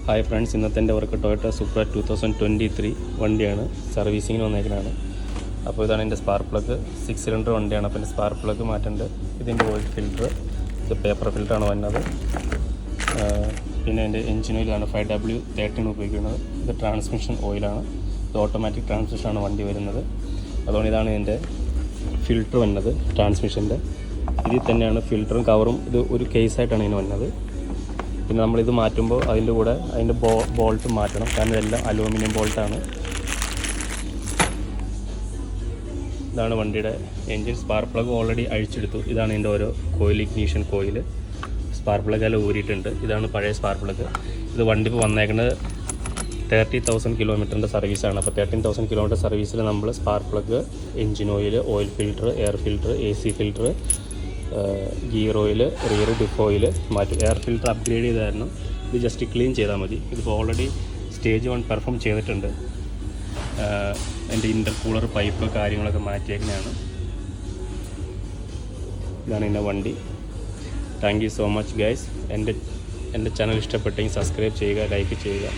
Hi friends, ഇന്നത്തെ എൻ്റെ work Toyota Supra 2023 വണ്ടിയാണ്. സർവീസിങ്ങിന് വന്നേക്കുന്നതാണ്. അപ്പോൾ ഇതാണ് എൻ്റെ സ്പാർക്ക് പ്ലഗ്. 6 സിലിണ്ടർ വണ്ടിയാണ്. അപ്പോൾ എൻ്റെ സ്പാർക്ക് പ്ലഗ് മാറ്റുന്നുണ്ട്. ഇതിൻ്റെ ഓയിൽ ഫിൽറ്റർ, ഇത് പേപ്പർ ഫിൽറ്ററാണ് വന്നത്. പിന്നെ എൻ്റെ എൻജിൻ ഓയിലാണ് 5W13 ഉപയോഗിക്കുന്നത്. ഇത് ട്രാൻസ്മിഷൻ ഓയിലാണ്. ഇത് ഓട്ടോമാറ്റിക് ട്രാൻസ്മിഷനാണ് വണ്ടി വരുന്നത്. അതുകൊണ്ട് ഇതാണ് ഇതിൻ്റെ ഫിൽറ്റർ വന്നത്, ട്രാൻസ്മിഷൻ്റെ. ഇതിൽ തന്നെയാണ് ഫിൽറ്ററും കവറും. ഇത് ഒരു കേസായിട്ടാണ് ഇതിന് വന്നത്. പിന്നെ നമ്മളിത് മാറ്റുമ്പോൾ അതിൻ്റെ കൂടെ അതിൻ്റെ ബോൾട്ട് മാറ്റണം, കാരണം ഇതെല്ലാം അലൂമിനിയം ബോൾട്ടാണ്. ഇതാണ് വണ്ടിയുടെ എൻജിൻ. സ്പാർക്ക് പ്ലഗ് ഓൾറെഡി അഴിച്ചെടുത്തു. ഇതാണ് ഇതിൻ്റെ ഓരോ coil, ignition coil. Spark plug എല്ലാം ഊരിയിട്ടുണ്ട്. ഇതാണ് പഴയ സ്പാർക്ക് പ്ലഗ്. ഇത് വണ്ടി ഇപ്പോൾ വന്നേക്കുന്നത് 30,000 കിലോമീറ്ററിൻ്റെ സർവീസാണ്. അപ്പോൾ 13,000 കിലോമീറ്റർ സർവീസിൽ നമ്മൾ spark plug, engine oil filter, air filter, AC filter, gear oil, rear dip oil മാറ്റും. എയർ ഫിൽറ്റർ അപ്ഗ്രേഡ് ചെയ്തായിരുന്നു. ഇത് ജസ്റ്റ് ക്ലീൻ ചെയ്താൽ മതി. ഇതിപ്പോൾ ഓൾറെഡി സ്റ്റേജ് 1 പെർഫോം ചെയ്തിട്ടുണ്ട്. എൻ്റെ ഇൻ്റർകൂളർ പൈപ്പ് കാര്യങ്ങളൊക്കെ മാറ്റിയേക്കുന്നതാണ്. ഇതാണ് എൻ്റെ വണ്ടി. Thank you so much guys. എൻ്റെ ചാനൽ ഇഷ്ടപ്പെട്ടെങ്കിൽ സബ്സ്ക്രൈബ് ചെയ്യുക, ലൈക്ക് ചെയ്യുക.